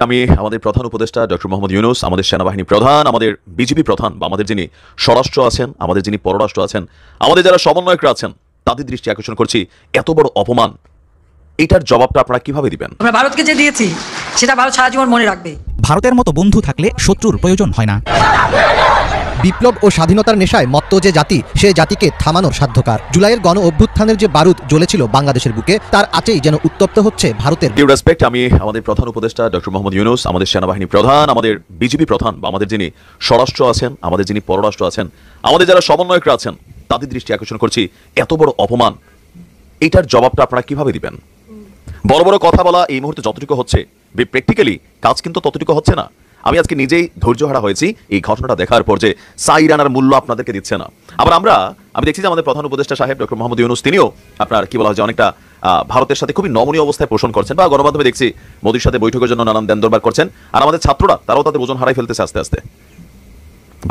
আমি আমাদের প্রধান উপদেষ্টা ডক্টর মোহাম্মদ ইউনূস, আমাদের সেনাবাহিনী প্রধান, আমাদের বিজিবি প্রধান বা আমাদের যিনি স্বরাষ্ট্র আছেন, আমাদের যিনি পররাষ্ট্র আছেন, আমাদের যারা সমন্বয়করা আছেন, তাদের দৃষ্টি আকর্ষণ করছি, এত বড় অপমান, এটার জবাবটা আপনারা কিভাবে দিবেন? আমরা ভারতকে যে দিয়েছি সেটা ভারত সারা জীবন মনে রাখবে। ভারতের মতো বন্ধু থাকলে শত্রুর প্রয়োজন হয় না। বিপ্লব ও স্বাধীনতার নেশায় মত্ত যে জাতি, সে জাতিকে থামানোর সাধ্যকার। জুলাইয়ের গণ অভ্যুত্থানের যে বারুদ জ্বলেছিল বাংলাদেশের বুকে, তার আঁচেই যেন উত্তপ্ত হচ্ছে ভারতের। ডিউ রেসপেক্ট, আমি আমাদের প্রধান উপদেষ্টা ডক্টর মোহাম্মদ ইউনূস, আমাদের সেনাবাহিনী প্রধান, আমাদের বিজিবি প্রধান বা আমাদের যিনি স্বরাষ্ট্র আছেন, আমাদের যিনি পররাষ্ট্র আছেন, আমাদের যারা সমন্বয়করা আছেন, তাদের দৃষ্টি আকর্ষণ করছি, এত বড় অপমান, এটার জবাবটা আপনারা কিভাবে দিবেন? বড় বড় কথা বলা এই মুহূর্তে যতটুকু হচ্ছে, প্র্যাকটিক্যালি কাজ কিন্তু ততটুকু হচ্ছে না। আমি আজকে নিজেই ধৈর্যহারা হয়েছি এই ঘটনাটা দেখার পর, যে সাইর আনার মূল্য আপনাদেরকে দিচ্ছে না। আবার আমি দেখছি যে আমাদের প্রধান উপদেষ্টা সাহেব ডক্টর মোহাম্মদ ইউনূস, তিনিও আপনার কি বলা হয় যে অনেকটা ভারতের সাথে খুবই নমনীয় অবস্থায় পোষণ করছেন, বা গণমাধ্যমে দেখছি মোদির সাথে বৈঠকের জন্য নানান দেন দরবার করছেন। আর আমাদের ছাত্ররা তারাও তাদের ওজন হারাই ফেলতেছে আস্তে আস্তে।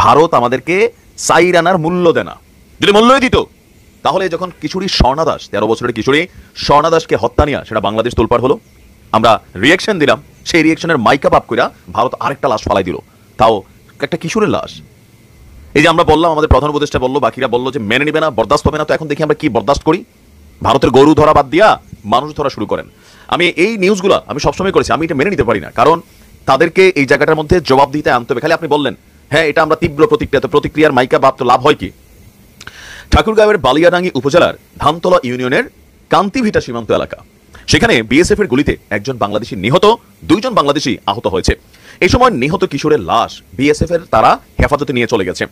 ভারত আমাদেরকে সাইর আনার মূল্য দেয় না। যদি মূল্যই দিত, তাহলে যখন কিশোরী স্বর্ণা দাস, 13 বছরের কিশোরী স্বর্ণা দাসকে হত্যা নিয়ে সেটা বাংলাদেশ তোলপাড় হলো, আমরা রিয়েকশন দিলাম, সেই রিয়েকশনের মাইকা বাপ কইরা ভারত আরেকটা লাশ ফালাই দিল, তাও একটা কিশোরের লাশ। এই যে আমরা বললাম, আমাদের প্রধান উপদেষ্টা বললো, বাকিরা বললো যে মেনে নিবে না, বরদাস্ত হবে না, তো এখন দেখি আমরা কি বরদাস্ত করি। ভারতের গরু ধরা বাদ দিয়া মানুষ ধরা শুরু করেন। আমি এই নিউজগুলো আমি সবসময় করেছি, আমি এটা মেনে নিতে পারি না, কারণ তাদেরকে এই জায়গাটার মধ্যে জবাব দিতে আনতে হবে। খালি আপনি বললেন হ্যাঁ এটা আমরা তীব্র প্রতিক্রিয়া, তো প্রতিক্রিয়ার মাইকা বাপ তো লাভ হয় কি? ঠাকুরগাঁওয়ের বালিয়াডাঙ্গি উপজেলার ধানতলা ইউনিয়নের কান্তিভিটা সীমান্ত এলাকা, সেখানে বিএসএফ এর গুলিতে একজন বাংলাদেশি নিহত, 2 জন বাংলাদেশি আহত হয়েছে। এই সময় নিহত কিশোরের লাশ বিএসএফ এর তারা হেফাজতে নিয়ে চলে গেছে।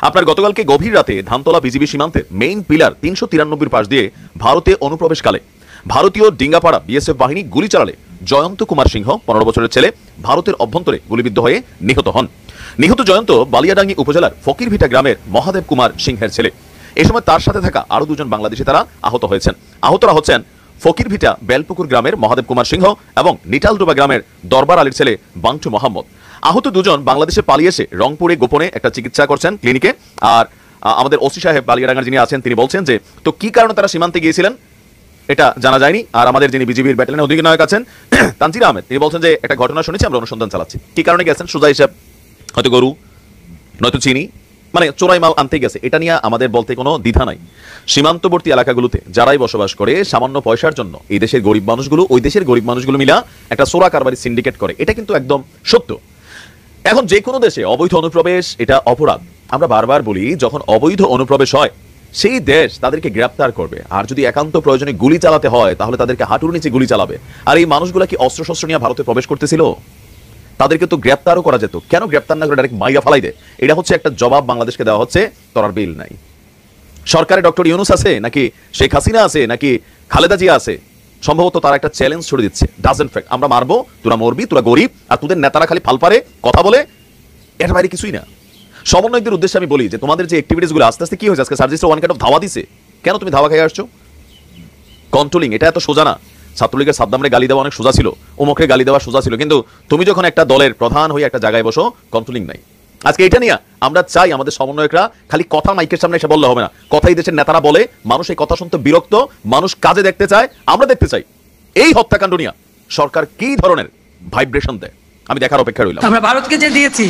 আপনার গতকালকে গভীর রাতে ধানতলা বিজিবি সীমান্তের মেইন পিলার 393 পাশ দিয়ে ভারতে অনুপ্রবেশকালে ভারতীয় ডিঙ্গাপাড়া বিএসএফ বাহিনী গুলি চালালে জয়ন্ত কুমার সিংহ, 15 বছরের ছেলে, ভারতের অভ্যন্তরে গুলিবিদ্ধ হয়ে নিহত হন। নিহত জয়ন্ত বালিয়াডাঙ্গি উপজেলার ফকিরভিটা গ্রামের মহাদেব কুমার সিংহের ছেলে। এই সময় তার সাথে থাকা আরো 2 জন বাংলাদেশি তারা আহত হয়েছেন। আহতরা হচ্ছেন ফকিরভিটা বেলপুকুর গ্রামের মহাদেব কুমার সিংহ এবং নিটালডোবা গ্রামের দরবার আলীর ছেলে বান্টু মোহাম্মদ। আহত 2 জন বাংলাদেশে পালিয়ে এসে রংপুরে গোপনে একটা চিকিৎসা করছেন ক্লিনিকে। আর আমাদের ওসি সাহেব বালিয়াডাঙ্গার যিনি আছেন, তিনি বলছেন যে তো কি কারণে তারা সীমান্তে গিয়েছিলেন এটা জানা যায়নি। আর আমাদের যিনি বিজিবির ব্যাটালিয়নের অধিনায়ক আছেন তানজির আহমেদ, তিনি বলছেন যে একটা ঘটনা শুনেছি, আমরা অনুসন্ধান চালাচ্ছি। কি কারণে গেছেন সোজা হিসাব, হয়তো গরু, নয়তো চিনি, মানে চোরাই মাল আনতে গেছে। এটা নিয়ে আমাদের বলতে কোনো দ্বিধা নাই। সীমান্তবর্তী এলাকাগুলোতে যারাই বসবাস করে, সামান্য পয়সার জন্য এই দেশের গরিব মানুষগুলো ওই দেশের গরিব মানুষগুলো মিলা একটা চোরা কারবারি সিন্ডিকেট করে, এটা কিন্তু একদম সত্য। এখন যে কোনো দেশে অবৈধ অনুপ্রবেশ এটা অপরাধ। আমরা বারবার বলি, যখন অবৈধ অনুপ্রবেশ হয় সেই দেশ তাদেরকে গ্রেপ্তার করবে, আর যদি একান্ত প্রয়োজনে গুলি চালাতে হয় তাহলে তাদেরকে হাঁটুর নিচে গুলি চালাবে। আর এই মানুষগুলা কি অস্ত্রশস্ত্র নিয়ে ভারতে প্রবেশ করতেছিল? তাদেরকে তো গ্রেপ্তারও করা যেত, কেন গ্রেপ্তার না করে ডাইরেক্ট মাইরা ফালাই দেয়? এটা হচ্ছে একটা জবাব বাংলাদেশকে দেওয়া হচ্ছে। তোরার বিল নাই। সরকারে ডক্টর ইউনূস আছে নাকি শেখ হাসিনা আছে নাকি খালেদা জিয়া আছে, সম্ভবত তারা একটা চ্যালেঞ্জ ছড়ে দিচ্ছে, ডাজন্ট ফ্যাক্ট আমরা মারবো, তোরা মরবি, তোরা গরিব, আর তোদের নেতারা খালি ফালপারে কথা বলে, এর বাইরে কিছুই না। সমন্বয়কদের উদ্দেশ্যে আমি বলি যে তোমাদের যে অ্যাক্টিভিটিস গুলো আস্তে আস্তে কি হয়েছে, আজকে সার্জিসটা ওয়ান কাইন্ড অফ ধাওয়া দিছে, কেন তুমি ধাওয়া খেয়ে আসছো? কন্ট্রোলিং এটা এত সোজা না। ছাত্রলীগের সাদ্দামরে গালি দেওয়া অনেক সোজা ছিল, ওমকরে গালি দেওয়া সোজা ছিল, কিন্তু তুমি যখন একটা দলের প্রধান হয়ে একটা জায়গায় বসো, কন্ট্রোলিং নাই। আজকে এটা নিয়ে আমরা চাই আমাদের সমন্বয়করা খালি কথা মাইকের সামনে এসে বললে হবে না, কথাই দেশের নেতারা বলে, মানুষ এই কথা শুনতে বিরক্ত, মানুষ কাজে দেখতে চায়, আমরা দেখতে চাই এই হত্যাকাণ্ড নিয়ে সরকার কি ধরনের ভাইব্রেশন দেয়, আমি দেখার অপেক্ষা রইলাম। আমরা ভারতকে যে দিয়েছি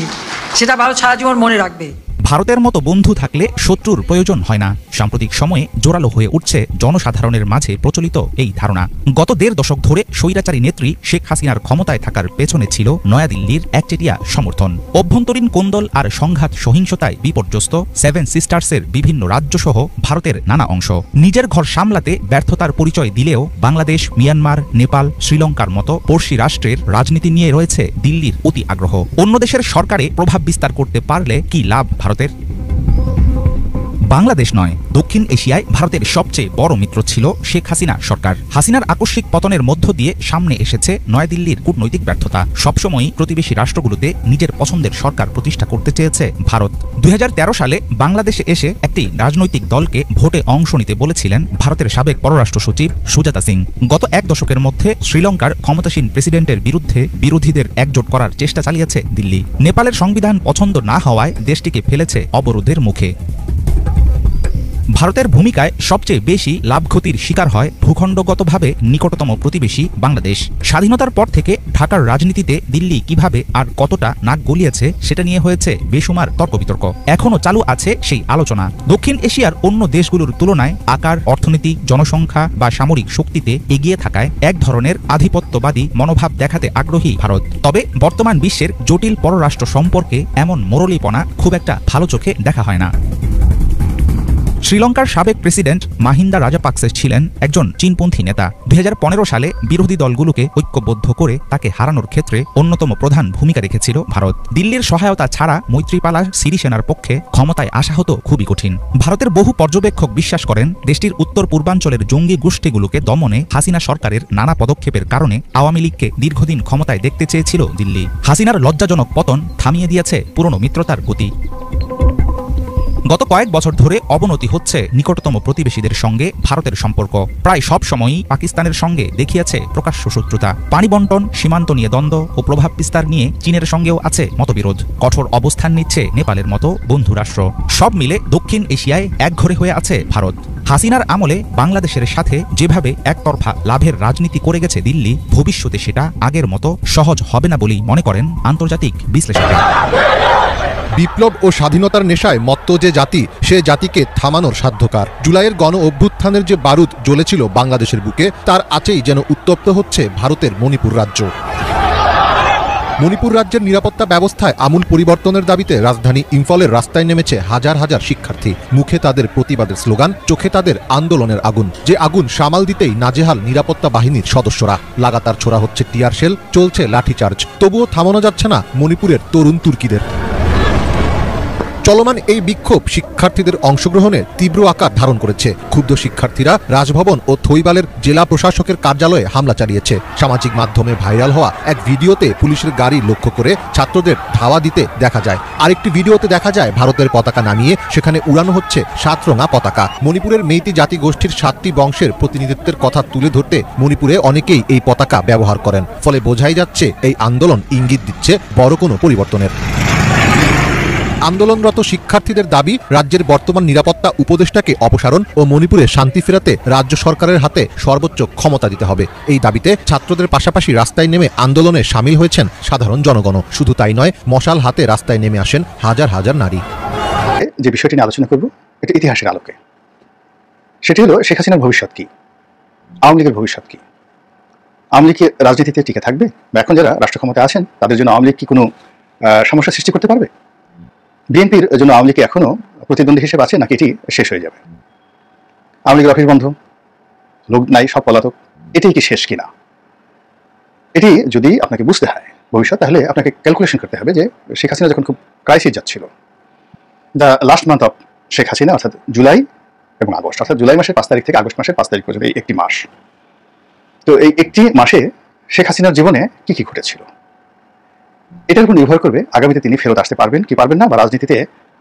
সেটা ভারত সারা জীবন মনে রাখবে। ভারতের মতো বন্ধু থাকলে শত্রুর প্রয়োজন হয় না। সাম্প্রতিক সময়ে জোরালো হয়ে উঠছে জনসাধারণের মাঝে প্রচলিত এই ধারণা। গত 1.5 দশক ধরে স্বৈরাচারী নেত্রী শেখ হাসিনার ক্ষমতায় থাকার পেছনে ছিল নয়াদিল্লির একচেটিয়া সমর্থন। অভ্যন্তরীণ কোন্দল আর সংঘাত সহিংসতায় বিপর্যস্ত 7 সিস্টার্সের বিভিন্ন রাজ্যসহ ভারতের নানা অংশ নিজের ঘর সামলাতে ব্যর্থতার পরিচয় দিলেও বাংলাদেশ, মিয়ানমার, নেপাল, শ্রীলঙ্কার মতো পড়শি রাষ্ট্রের রাজনীতি নিয়ে রয়েছে দিল্লির অতি আগ্রহ। অন্য দেশের সরকারে প্রভাব বিস্তার করতে পারলে কি লাভ ভারতের? বাংলাদেশ নয়, দক্ষিণ এশিয়ায় ভারতের সবচেয়ে বড় মিত্র ছিল শেখ হাসিনা সরকার। হাসিনার আকস্মিক পতনের মধ্য দিয়ে সামনে এসেছে নয়াদিল্লির কূটনৈতিক ব্যর্থতা। সবসময়ই প্রতিবেশী রাষ্ট্রগুলোতে নিজের পছন্দের সরকার প্রতিষ্ঠা করতে চেয়েছে ভারত। 2013 সালে বাংলাদেশে এসে একটি রাজনৈতিক দলকে ভোটে অংশ নিতে বলেছিলেন ভারতের সাবেক পররাষ্ট্র সচিব সুজাতা সিং। গত 1 দশকের মধ্যে শ্রীলঙ্কার ক্ষমতাসীন প্রেসিডেন্টের বিরুদ্ধে বিরোধীদের একজোট করার চেষ্টা চালিয়েছে দিল্লি। নেপালের সংবিধান পছন্দ না হওয়ায় দেশটিকে ফেলেছে অবরোধের মুখে। ভারতের ভূমিকায় সবচেয়ে বেশি লাভ ক্ষতির শিকার হয় ভূখণ্ডগতভাবে নিকটতম প্রতিবেশী বাংলাদেশ। স্বাধীনতার পর থেকে ঢাকার রাজনীতিতে দিল্লি কিভাবে আর কতটা নাক গলিয়েছে সেটা নিয়ে হয়েছে বেসুমার তর্ক বিতর্ক। এখনও চালু আছে সেই আলোচনা। দক্ষিণ এশিয়ার অন্য দেশগুলোর তুলনায় আকার, অর্থনীতি, জনসংখ্যা বা সামরিক শক্তিতে এগিয়ে থাকায় এক ধরনের আধিপত্যবাদী মনোভাব দেখাতে আগ্রহী ভারত। তবে বর্তমান বিশ্বের জটিল পররাষ্ট্র সম্পর্কে এমন মোরলীপনা খুব একটা ভালো চোখে দেখা হয় না। শ্রীলঙ্কার সাবেক প্রেসিডেন্ট মাহিন্দা রাজাপাকসে ছিলেন একজন চীনপন্থী নেতা। 2015 সালে বিরোধী দলগুলোকে ঐক্যবদ্ধ করে তাকে হারানোর ক্ষেত্রে অন্যতম প্রধান ভূমিকা রেখেছিল ভারত। দিল্লির সহায়তা ছাড়া মৈত্রীপালা সিরিসেনার পক্ষে ক্ষমতায় আসা হতো খুবই কঠিন। ভারতের বহু পর্যবেক্ষক বিশ্বাস করেন দেশটির উত্তর পূর্বাঞ্চলের জঙ্গি গোষ্ঠীগুলোকে দমনে হাসিনা সরকারের নানা পদক্ষেপের কারণে আওয়ামী লীগকে দীর্ঘদিন ক্ষমতায় দেখতে চেয়েছিল দিল্লি। হাসিনার লজ্জাজনক পতন থামিয়ে দিয়েছে পুরনো মিত্রতার গতি। গত কয়েক বছর ধরে অবনতি হচ্ছে নিকটতম প্রতিবেশীদের সঙ্গে ভারতের সম্পর্ক। প্রায় সব সময়ই পাকিস্তানের সঙ্গে দেখিয়েছে প্রকাশ্য শত্রুতা। পানি বন্টন, সীমান্ত নিয়ে দ্বন্দ্ব ও প্রভাব বিস্তার নিয়ে চীনের সঙ্গেও আছে মতবিরোধ। কঠোর অবস্থান নিচ্ছে নেপালের মতো বন্ধু রাষ্ট্র। সব মিলে দক্ষিণ এশিয়ায় একঘরে হয়ে আছে ভারত। হাসিনার আমলে বাংলাদেশের সাথে যেভাবে একতরফা লাভের রাজনীতি করে গেছে দিল্লি, ভবিষ্যতে সেটা আগের মতো সহজ হবে না বলেই মনে করেন আন্তর্জাতিক বিশ্লেষকরা। বিপ্লব ও স্বাধীনতার নেশায় মত্ত যে জাতি, সে জাতিকে থামানোর সাধ্যকার। জুলাইয়ের গণ অভ্যুত্থানের যে বারুদ জ্বলেছিল বাংলাদেশের বুকে, তার আঁচেই যেন উত্তপ্ত হচ্ছে ভারতের মণিপুর রাজ্য। মণিপুর রাজ্যের নিরাপত্তা ব্যবস্থায় আমূল পরিবর্তনের দাবিতে রাজধানী ইম্ফলের রাস্তায় নেমেছে হাজার হাজার শিক্ষার্থী। মুখে তাদের প্রতিবাদের স্লোগান, চোখে তাদের আন্দোলনের আগুন। যে আগুন সামাল দিতেই নাজেহাল নিরাপত্তা বাহিনীর সদস্যরা। লাগাতার ছোড়া হচ্ছে টিয়ার শেল, চলছে লাঠিচার্জ। তবুও থামানো যাচ্ছে না মণিপুরের তরুণ তুর্কিদের। চলমান এই বিক্ষোভ শিক্ষার্থীদের অংশগ্রহণে তীব্র আকার ধারণ করেছে। ক্ষুব্ধ শিক্ষার্থীরা রাজভবন ও থৈবালের জেলা প্রশাসকের কার্যালয়ে হামলা চালিয়েছে। সামাজিক মাধ্যমে ভাইরাল হওয়া এক ভিডিওতে পুলিশের গাড়ি লক্ষ্য করে ছাত্রদের ধাওয়া দিতে দেখা যায়। আরেকটি ভিডিওতে দেখা যায় ভারতের পতাকা নামিয়ে সেখানে উড়ানো হচ্ছে 7 রঙা পতাকা। মণিপুরের মেইতি জাতিগোষ্ঠীর 7টি বংশের প্রতিনিধিত্বের কথা তুলে ধরতে মণিপুরে অনেকেই এই পতাকা ব্যবহার করেন। ফলে বোঝাই যাচ্ছে এই আন্দোলন ইঙ্গিত দিচ্ছে বড় কোনো পরিবর্তনের। আন্দোলনরত শিক্ষার্থীদের দাবি, রাজ্যের বর্তমান নিরাপত্তা উপদেষ্টাকে অপসারণ ও মণিপুরে শান্তি ফেরাতে রাজ্য সরকারের হাতে সর্বোচ্চ ক্ষমতা দিতে হবে। এই দাবিতে ছাত্রদের পাশাপাশি রাস্তায় নেমে আন্দোলনে সামিল হয়েছেন সাধারণ জনগণ। শুধু তাই নয়, মশাল হাতে রাস্তায় নেমে আসেন হাজার হাজার নারী। যে বিষয়টি নিয়ে আলোচনা করব, এটা ইতিহাসের আলোকে। সেটি হলো শেখ হাসিনার ভবিষ্যৎ কি, আওয়ামী লীগের ভবিষ্যৎ কি। আওয়ামী লীগ রাজনীতিতে টিকে থাকবে, বা এখন যারা রাষ্ট্র ক্ষমতায় আছেন তাদের জন্য আওয়ামী লীগ কি কোনো সমস্যা সৃষ্টি করতে পারবে? বিএনপির জন্য আওয়ামী লীগ এখনো প্রতিদ্বন্দ্বী হিসেবে আছে, নাকি এটি শেষ হয়ে যাবে? আওয়ামী লীগের অফিস বন্ধ, লোক নাই, সব পলাতক, এটাই কি শেষ কিনা? এটি যদি আপনাকে বুঝতে হয় ভবিষ্যৎ, তাহলে আপনাকে ক্যালকুলেশন করতে হবে যে শেখ হাসিনা যখন খুব ক্রাইসিস যাচ্ছিল, the last month of Sheikh Hasina, অর্থাৎ জুলাই এবং আগস্ট, অর্থাৎ জুলাই মাসের 5 তারিখ থেকে আগস্ট মাসের 5 তারিখ পর্যন্ত এই একটি মাস। তো এই একটি মাসে শেখ হাসিনার জীবনে কি কি ঘটেছিল, এটার উপর নির্ভর করবে আগামীতে তিনি ফেরত আসতে পারবেন কি পারবেন না, বা রাজনীতিতে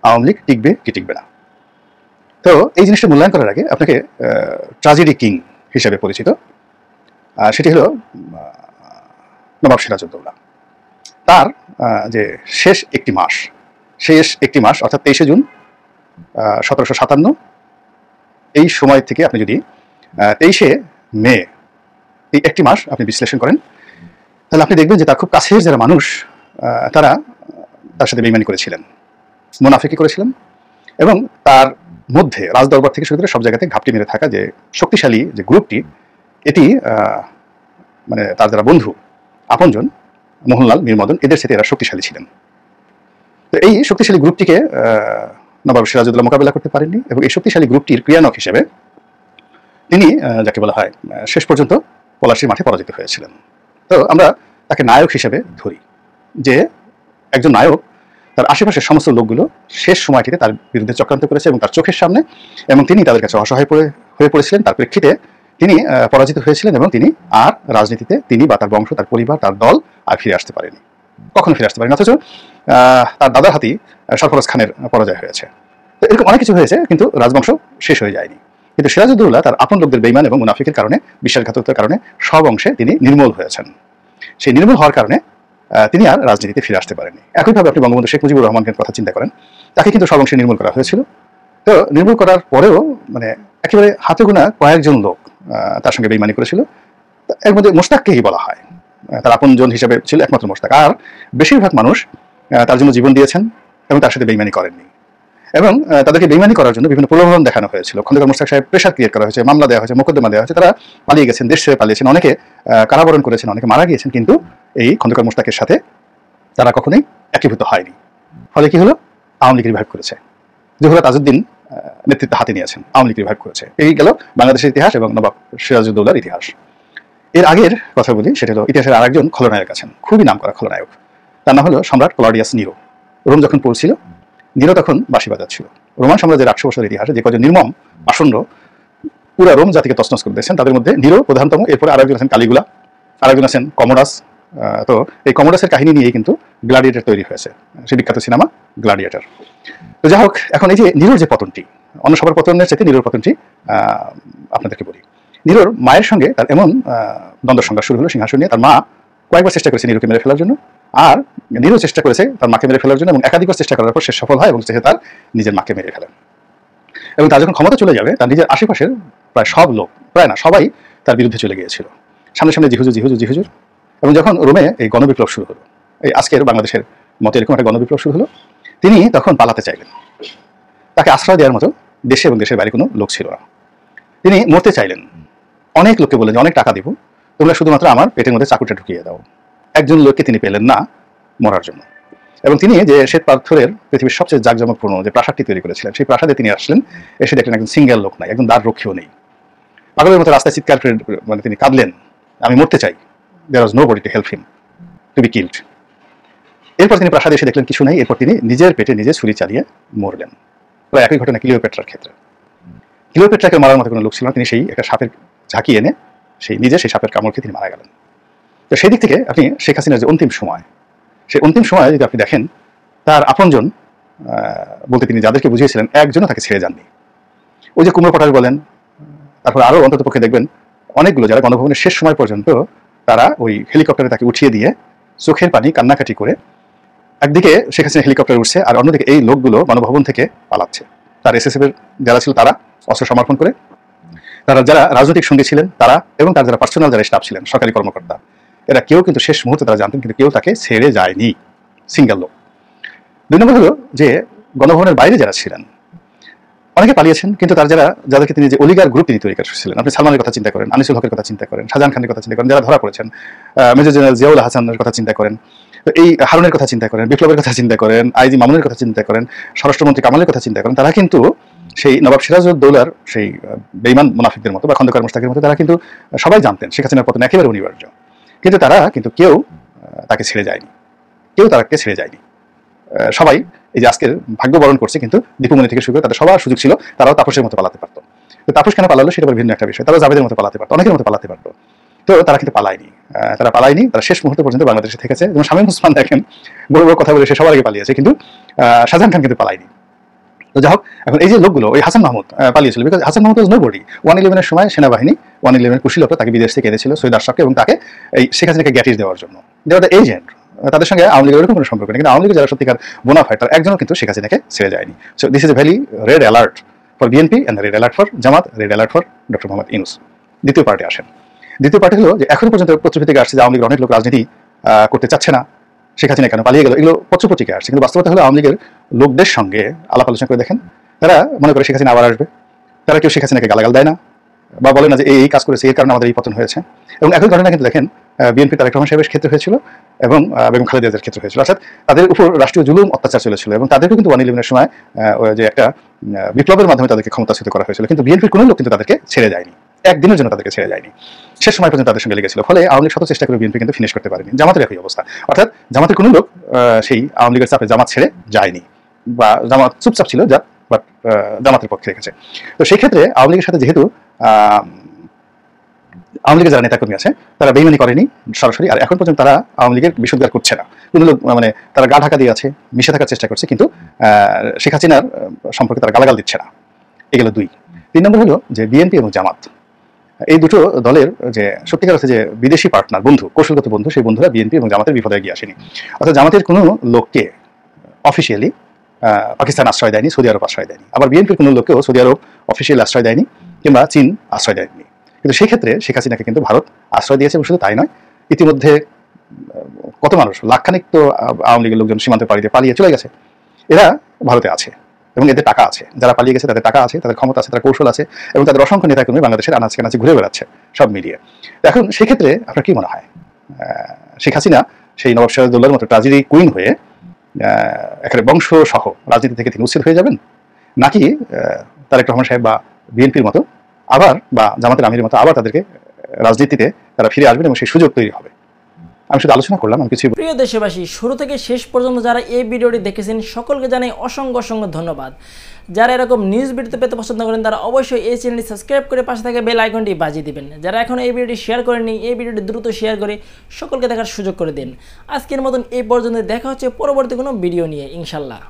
আওয়ামী লীগ টিকবে কি টিকবে না। তো এই জিনিসটা মূল্যায়ন করার আগে আপনাকে ট্র্যাজেডি কিং হিসেবে পরিচিত, সেটি হলো নবাব সিরাজউদ্দৌলা। তার যে শেষ একটি মাস অর্থাৎ 23শে জুন 1757, এই সময় থেকে আপনি যদি 23শে মে এই একটি মাস আপনি বিশ্লেষণ করেন, তাহলে আপনি দেখবেন যে তার খুব কাছের যারা মানুষ তারা তার সাথে বেইমানি করেছিলেন, মুনাফিকি করেছিলেন, এবং তার মধ্যে রাজদরবার থেকে শুরু করে সব জায়গাতে ঘাপটি মেরে থাকা যে শক্তিশালী যে গ্রুপটি, এটি মানে তার যারা বন্ধু আপনজন মোহনলাল, মীর মদন, এদের সাথে এরা শক্তিশালী ছিলেন। তো এই শক্তিশালী গ্রুপটিকে নবাব সিরাজউদ্দৌলা মোকাবেলা করতে পারেননি, এবং এই শক্তিশালী গ্রুপটির ক্রিয়ানক হিসেবে তিনি যাকে বলা হয় শেষ পর্যন্ত পলাশীর মাঠে পরাজিত হয়েছিলেন। তো আমরা তাকে নায়ক হিসেবে ধরি, যে একজন নায়ক তার আশেপাশের সমস্ত লোকগুলো শেষ সময়টিতে তার বিরুদ্ধে চক্রান্ত করেছে এবং তার চোখের সামনে, এবং তিনি তাদের কাছে অসহায় হয়ে পড়েছিলেন। তার প্রেক্ষিতে তিনি পরাজিত হয়েছিলেন, এবং তিনি আর রাজনীতিতে তিনি বা তার বংশ, তার পরিবার, তার দল আর ফিরে আসতে পারেনি, কখনো ফিরে আসতে পারেনি। অথচ তার দাদার হাতেই সরফরাজ খানের পরাজয় হয়েছে। তো এরকম অনেক কিছু হয়েছে, কিন্তু রাজবংশ শেষ হয়ে যায়নি। কিন্তু সিরাজউদ্দৌলা তার আপন লোকদের বেইমান এবং মুনাফিকের কারণে, বিশ্বাসঘাতকতার কারণে সব অংশে তিনি নির্মূল হয়েছেন। সেই নির্মূল হওয়ার কারণে তিনি আর রাজনীতিতে ফিরে আসতে পারেননি। একইভাবে আপনি বঙ্গবন্ধু শেখ মুজিবুর রহমানের কথা চিন্তা করেন, তাকে কিন্তু সব অংশে নির্মূল করা হয়েছিল, তো নির্মূল করার পরেও মানে একেবারে হাতে গোনা কয়েকজন লোক তার সঙ্গে বেইমানি করেছিল। এর মধ্যে মোশতাককেই বলা হয়, তার আপনজন হিসেবে ছিল একমাত্র মোশতাক। আর বেশিরভাগ মানুষ তার জন্য জীবন দিয়েছেন এবং তার সাথে বেইমানি করেননি। এবং তাদেরকে বেইমানি করার জন্য বিভিন্ন প্রলোভন দেখানো হয়েছিল। খন্দকার মোশতাক সাহেব প্রেশার ক্রিয়েট করা হয়েছে, মামলা দেওয়া হয়েছে, মোকদ্দমা দেওয়া হয়েছে, তারা পালিয়ে গেছেন, দেশ ছেড়ে পালিয়েছেন, অনেকে কারাবরণ করেছেন, অনেকে মারা গিয়েছেন, কিন্তু এই খন্দকার মোশতাকের সাথে তারা কখনোই একীভূত হয়নি। ফলে কি হলো, আওয়ামী লীগ রিভাইভ করেছে। জহুরা তাজউদ্দিন নেতৃত্ব হাতে নিয়েছেন, আওয়ামী লীগ রিভাইভ করেছে। এই গেল বাংলাদেশের ইতিহাস এবং নবাব সিরাজউদ্দৌলার ইতিহাস। এর আগের কথা বলি, সেটা হলো ইতিহাসের আরেকজন খলনায়ক আছেন, খুবই নামকরা খলনায়ক। তার নাম হলো সম্রাট ক্লডিয়াস নিরো। রোম যখন পড়ছিল, নিরো তখন বাঁশি বাজাচ্ছিল। রোমান সাম্রাজ্যের 800 বছরের ইতিহাসে যে কজন নির্মম আসন্ন পুরা রোম জাতিকে তছনছ করে দিয়েছেন, তাদের মধ্যে নিরো প্রধানতম। এরপরে আরেকজন আছেন কালিগুলা, আরেকজন আছেন কমোডাস। তো এই কমোডাসের কাহিনী নিয়েই কিন্তু গ্ল্যাডিয়েটর তৈরি হয়েছে, সেই বিখ্যাত সিনেমা গ্ল্যাডিয়েটর। তো যাই হোক, এখন এই যে নিরোর যে পতনটি, অন্য সবার পতনের চাইতে নিরোর পতনটি আপনাদেরকে বলি। নিরোর মায়ের সঙ্গে তার এমন দ্বন্দ্ব সংঘাত শুরু হলো সিংহাসন নিয়ে। তার মা কয়েকবার চেষ্টা করেছে নিরোকে মেরে ফেলার জন্য, আর নিরো চেষ্টা করেছে তার মাকে মেরে ফেলার জন্য, এবং একাধিকবার চেষ্টা করার পর সে সফল হয় এবং সে তার নিজের মাকে মেরে ফেলেন। এবং তার যখন ক্ষমতা চলে যাবে, তার নিজের আশেপাশের প্রায় সব লোক, প্রায় না সবাই, তার বিরুদ্ধে চলে গিয়েছিল। সামনে সামনে জিহুজুর। এবং যখন রোমে এই গণবিপ্লব শুরু হলো, এই আজকের বাংলাদেশের মতো এরকম একটা গণবিপ্লব শুরু হলো, তিনি তখন পালাতে চাইলেন। তাকে আশ্রয় দেওয়ার মতো দেশে এবং দেশের বাইরে কোনো লোক ছিল না। তিনি মরতে চাইলেন। অনেক লোককে বললেন যে অনেক টাকা দিব, তোমরা শুধুমাত্র আমার পেটের মধ্যে চাকুটা ঢুকিয়ে দাও। একজন লোককে তিনি পেলেন না মরার জন্য। এবং তিনি যে শ্বেত পাথরের পৃথিবীর সবচেয়ে জাঁকজমকপূর্ণ যে প্রাসাদটি তৈরি করেছিলেন, সেই প্রাসাদে তিনি আসলেন। এসে দেখলেন একজন সিঙ্গেল লোক নাই, একজন দ্বার রক্ষীও নেই। পাগলের মতো রাস্তায় চিৎকার করে মানে তিনি কাঁদলেন, আমি মরতে চাই। There was nobody to help him to be killed. এরপর তিনি প্রাসাদে এসে দেখলেন কিছু নেই। এরপর তিনি নিজের পেটে নিজে ছুরি চালিয়ে মরলেন। প্রায় একই ঘটনা ক্লিওপেট্রার ক্ষেত্রে। ক্লিওপেট্রাকে মারার মতো কোনো লোক ছিল না, তিনি সেই একটা সাপের ঝাঁকি এনে সেই সাপের কামড়কে তিনি মারা গেলেন। তো সেই দিক থেকে আপনি শেখ হাসিনার যে অন্তিম সময়, সেই অন্তিম সময়ে যদি আপনি দেখেন, তার আপনজন বলতে তিনি যাদেরকে বুঝিয়েছিলেন, একজনও তাকে ছেড়ে যাননি। ওই যে কুমড়ো পটাশ বলেন, তারপর আরও অন্ততপক্ষে দেখবেন অনেকগুলো যারা গণভবনের শেষ সময় পর্যন্ত তারা ওই হেলিকপ্টারে তাকে উঠিয়ে দিয়ে চোখের পানি কান্নাকাটি করে, একদিকে শেখ হাসিনা হেলিকপ্টারে উঠছে আর অন্যদিকে এই লোকগুলো গণভবন থেকে পালাচ্ছে। তার এসএসএফ এর যারা ছিল তারা অস্ত্র সমর্পণ করে, তারা যারা রাজনৈতিক সঙ্গী ছিলেন তারা, এবং তার যারা পার্সোনাল যারা স্টাফ ছিলেন, সরকারি কর্মকর্তা, এরা কেউ কিন্তু শেষ মুহূর্তে তারা জানতেন, কিন্তু কেউ তাকে ছেড়ে যায়নি, সিঙ্গেল লোক। 2 নম্বর হলো যে গণভবনের বাইরে যারা ছিলেন অনেকে পালিয়েছেন, কিন্তু তার যাদেরকে তিনি যে অলিগার গ্রুপ তিনি তৈরি করেছিলেন, আপনি সালমানের কথা চিন্তা করেন, আনিসুল হকের কথা চিন্তা করেন, শাহজাহান খানের কথা চিন্তা করেন, যারা ধরা পড়েছেন, মেজর জেনারেল জিয়াউল হাসানের কথা চিন্তা করেন, তো এই হারুনের কথা চিন্তা করেন, বিপ্লবের কথা চিন্তা করেন, আইজি মামুনের কথা চিন্তা করেন, স্বরাষ্ট্রমন্ত্রী কামালের কথা চিন্তা করেন, তারা কিন্তু সেই নবাব সিরাজউদ্দৌলার সেই বেঈমান মুনাফিকদের মতো বা খন্দকার মোশতাকের মতো তারা কিন্তু সবাই জানতেন শেখ হাসিনার পতন একেবারে অনিবার্য। কিন্তু তারা কিন্তু কেউ তাকে ছেড়ে যায়নি, কেউ তাকে ছেড়ে যায়নি। সবাই এই যে আজকের ভাগ্য বরণ করছে, কিন্তু দীপুমণি থেকে শুরু করে তাদের সবার সুযোগ ছিল, তারাও তাপসের মতো পালাতে পারতো। তো তাপস কেন পালালো সেটা ভিন্ন একটা বিষয়। তারাও জাভেদের মতো পালাতে পারতো, অনেকের মতো পালাতে পারতো। তো তারা কিন্তু পালায়নি, তারা শেষ মুহূর্ত পর্যন্ত বাংলাদেশে থেকেছে। যেমন শামীম ওসমান দেখেন বড় বড় কথা বলে সে সবার আগে পালিয়েছে, কিন্তু শাহজাহান খান কিন্তু পালায়নি। তো যাই হোক, এখন এই যে লোকগুলো, ওই হাসান মাহমুদ পালিয়েছিল, because Hasan Mahmud was nobody. 111-এর সময় সেনাবাহিনী 111 কুশীলতা তাকে বিদেশ থেকে এনেছিল সৈয়দ আশরাফকে, এবং তাকে এই শেখ হাসিনাকে গ্যাটিস দেওয়ার জন্য। দেওয়ার এজেন্ট, তাদের সঙ্গে আওয়ামী লীগের এরকম কোনো সম্পর্ক নেই। কিন্তু আওয়ামী লীগের যারা সত্যিকার বোনাফাইড, তার একজনও কিন্তু শেখ হাসিনাকে ছেড়ে যায়নি। So this is a very red alert for BNP and red alert for Jamaat, red alert for doctor Mohammad Yunus. দ্বিতীয় পার্টি আসেন। দ্বিতীয় পার্টি হলো যে এখনো পর্যন্ত পত্রিকা থেকে আসছে যে আওয়ামী লীগের অনেক লোক রাজনীতি করতে চাচ্ছে না, শেখ হাসিনা কেন পালিয়ে গেল, এগুলো পত্রিকায় আসছে। কিন্তু বাস্তবতা হলো আওয়ামী লীগের লোকদের সঙ্গে আলাপ আলোচনা করে দেখেন, তারা মনে করে শেখ হাসিনা আবার আসবে। তারা কেউ শেখ হাসিনাকে গালাগাল দেয় না বা বলে না যে এই কাজ করেছে, এর কারণে আমাদের এই পতন হয়েছে। এবং একই ঘটনা কিন্তু দেখেন বিএনপি তারেক রহমান সাহেবের ক্ষেত্রে হয়েছিল এবং বেগম খালেদা জিয়ার ক্ষেত্রে হয়েছিল। অর্থাৎ তাদের উপর রাষ্ট্রীয় জুলুম অত্যাচার চলেছিল, এবং তাদেরকেও কিন্তু 111-এর সময় যে একটা বিপ্লবের মাধ্যমে তাদেরকে ক্ষমতাচ্যুত করা হয়েছিল। কিন্তু বিএনপির কোনো লোক কিন্তু তাদেরকে ছেড়ে যায়নি, একদিনের জন্য তাদেরকে ছেড়ে যায়নি, শেষ সময় পর্যন্ত তাদের সঙ্গে লেগেছিল। ফলে আওয়ামী লীগ শত চেষ্টা করে বিএনপি কিন্তু ফিনিশ করতে পারেনি। জামাতের একই অবস্থা, অর্থাৎ জামাতের কোনো লোক সেই আওয়ামী লীগের চাপে জামাত ছেড়ে যায়নি, বা জামাত চুপচাপ ছিল, বাট জামাতের পক্ষে রেখেছে। তো সেই ক্ষেত্রে আওয়ামী লীগের সাথে যেহেতু আওয়ামী লীগের যারা নেতাকর্মী আছে তারা বেইমানি করেনি সরাসরি, আর এখন পর্যন্ত তারা আওয়ামী লীগের বিষোদ্গার করছে না। কোনো লোক মানে তারা গা ঢাকা দিয়ে আছে, মিশে থাকার চেষ্টা করছে, কিন্তু শেখ হাসিনার সম্পর্কে তারা গালাগাল দিচ্ছে না। এগুলো 2। 3 নম্বর হলো যে বিএনপি এবং জামাত, এই দুটো দলের যে সত্যিকার অর্থে যে বিদেশি পার্টনার, বন্ধু, কৌশলগত বন্ধু, সেই বন্ধুরা বিএনপি এবং জামাতের বিপদে এগিয়ে আসেনি। অর্থাৎ জামাতের কোনো লোককে অফিসিয়ালি পাকিস্তান আশ্রয় দেয়নি, সৌদি আরব আশ্রয় দেয়নি, আবার বিএনপির কোনো লোককেও সৌদি আরব অফিসিয়াল আশ্রয় দেয়নি কিংবা চীন আশ্রয় দেয়নি। কিন্তু সেই ক্ষেত্রে শেখ হাসিনাকে কিন্তু ভারত আশ্রয় দিয়েছে। শুধু তাই নয়, ইতিমধ্যে কত মানুষ, লাখখানিক তো আওয়ামী লীগের লোকজন সীমান্তের পাড়িতে পালিয়ে চলে গেছে। এরা ভারতে আছে এবং এদের টাকা আছে, যারা পালিয়ে গেছে তাদের টাকা আছে, তাদের ক্ষমতা আছে, তাদের কৌশল আছে এবং তাদের অসংখ্য নেতাকর্মী বাংলাদেশের আনাচে কানাচে ঘুরে বেড়াচ্ছে সব মিলিয়ে। এখন সেক্ষেত্রে আপনার কি মনে হয় শেখ হাসিনা সেই নবাব সিরাজউদ্দৌলার মতো ট্রাজেডি কুইন হয়ে একেবারে বংশ সহ রাজনীতি থেকে তিনি উচ্ছেদ হয়ে যাবেন, নাকি তারেক রহমান সাহেব বা বিএনপির মতো আবার বা জামাতের আমিরের মতো আবার তাদেরকে রাজনীতিতে তারা ফিরে আসবেন এবং সেই সুযোগ তৈরি হবে? আমি শুধু আলোচনা করলাম, আমি কিছু। প্রিয় দেশবাসী, শুরু থেকে শেষ পর্যন্ত যারা এই ভিডিওটি দেখেছেন সকলকে জানাই অসংখ্য অসংখ্য ধন্যবাদ। যারা এরকম নিউজ ভিডিও পেতে পছন্দ করেন তারা অবশ্যই এই চ্যানেলটি সাবস্ক্রাইব করে পাশে থাকা বেল আইকনটি বাজিয়ে দিবেন। যারা এখন এই ভিডিওটি শেয়ার করেননি, এই ভিডিওটি দ্রুত শেয়ার করে সকলকে দেখার সুযোগ করে দিন। আজকের মতন এই পর্যন্ত দেখা হচ্ছে পরবর্তী কোনো ভিডিও নিয়ে, ইনশাল্লাহ।